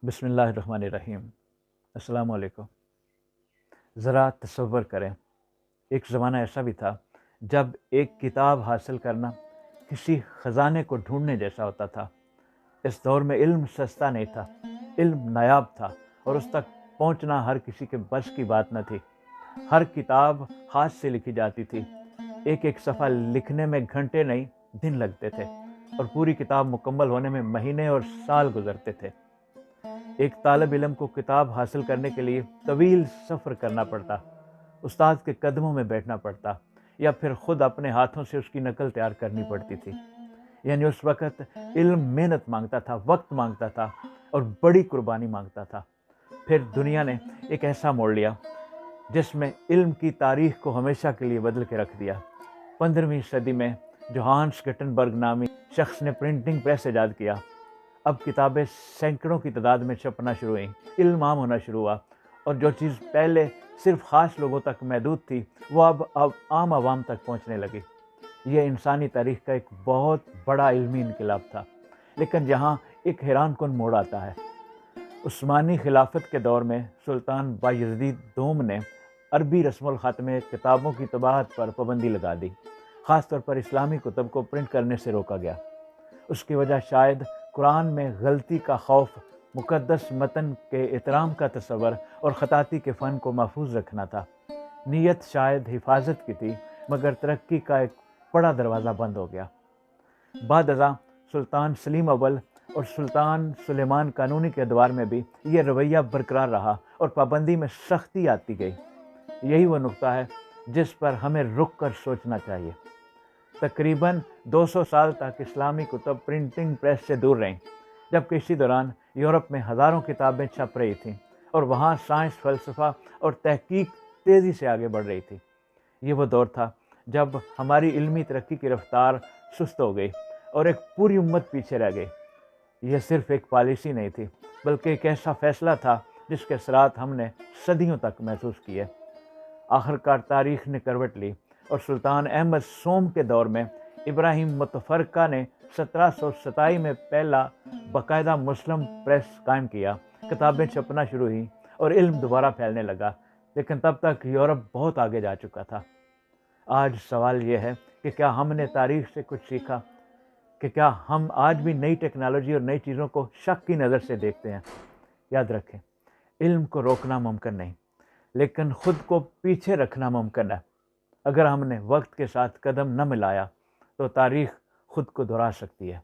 بسم اللہ الرحمن الرحیم۔ السلام علیکم۔ ذرا تصور کریں، ایک زمانہ ایسا بھی تھا جب ایک کتاب حاصل کرنا کسی خزانے کو ڈھونڈنے جیسا ہوتا تھا۔ اس دور میں علم سستا نہیں تھا، علم نایاب تھا اور اس تک پہنچنا ہر کسی کے بس کی بات نہ تھی۔ ہر کتاب ہاتھ سے لکھی جاتی تھی، ایک ایک صفحہ لکھنے میں گھنٹے نہیں دن لگتے تھے اور پوری کتاب مکمل ہونے میں مہینے اور سال گزرتے تھے۔ ایک طالب علم کو کتاب حاصل کرنے کے لیے طویل سفر کرنا پڑتا، استاد کے قدموں میں بیٹھنا پڑتا یا پھر خود اپنے ہاتھوں سے اس کی نقل تیار کرنی پڑتی تھی۔ یعنی اس وقت علم محنت مانگتا تھا، وقت مانگتا تھا اور بڑی قربانی مانگتا تھا۔ پھر دنیا نے ایک ایسا موڑ لیا جس میں علم کی تاریخ کو ہمیشہ کے لیے بدل کے رکھ دیا۔ 15ویں صدی میں جوہانس گٹنبرگ نامی شخص نے پرنٹنگ پریس ایجاد کیا۔ اب کتابیں سینکڑوں کی تعداد میں چھپنا شروع ہوئیں، علم عام ہونا شروع ہوا اور جو چیز پہلے صرف خاص لوگوں تک محدود تھی وہ اب عام عوام تک پہنچنے لگی۔ یہ انسانی تاریخ کا ایک بہت بڑا علمی انقلاب تھا، لیکن یہاں ایک حیران کن موڑ آتا ہے۔ عثمانی خلافت کے دور میں سلطان بایزید دوم نے عربی رسم الخط میں کتابوں کی طباعت پر پابندی لگا دی، خاص طور پر اسلامی کتب کو پرنٹ کرنے سے روکا گیا۔ اس کی وجہ شاید قرآن میں غلطی کا خوف، مقدس متن کے احترام کا تصور اور خطاطی کے فن کو محفوظ رکھنا تھا۔ نیت شاید حفاظت کی تھی، مگر ترقی کا ایک بڑا دروازہ بند ہو گیا۔ بعد ازاں سلطان سلیم اول اور سلطان سلیمان قانونی کے ادوار میں بھی یہ رویہ برقرار رہا اور پابندی میں سختی آتی گئی۔ یہی وہ نقطہ ہے جس پر ہمیں رک کر سوچنا چاہیے۔ تقریباً 200 سال تک اسلامی کتب پرنٹنگ پریس سے دور رہیں، جبکہ اسی دوران یورپ میں ہزاروں کتابیں چھپ رہی تھیں اور وہاں سائنس، فلسفہ اور تحقیق تیزی سے آگے بڑھ رہی تھی۔ یہ وہ دور تھا جب ہماری علمی ترقی کی رفتار سست ہو گئی اور ایک پوری امت پیچھے رہ گئی۔ یہ صرف ایک پالیسی نہیں تھی، بلکہ ایک ایسا فیصلہ تھا جس کے اثرات ہم نے صدیوں تک محسوس کیے۔ آخرکار تاریخ نے کروٹ لی اور سلطان احمد سوم کے دور میں ابراہیم متفرقہ نے 1727 میں پہلا باقاعدہ مسلم پریس قائم کیا۔ کتابیں چھپنا شروع ہوئیں اور علم دوبارہ پھیلنے لگا، لیکن تب تک یورپ بہت آگے جا چکا تھا۔ آج سوال یہ ہے کہ کیا ہم نے تاریخ سے کچھ سیکھا؟ کہ کیا ہم آج بھی نئی ٹیکنالوجی اور نئی چیزوں کو شک کی نظر سے دیکھتے ہیں؟ یاد رکھیں، علم کو روکنا ممکن نہیں، لیکن خود کو پیچھے رکھنا ممکن ہے۔ اگر ہم نے وقت کے ساتھ قدم نہ ملایا تو تاریخ خود کو دہرا سکتی ہے۔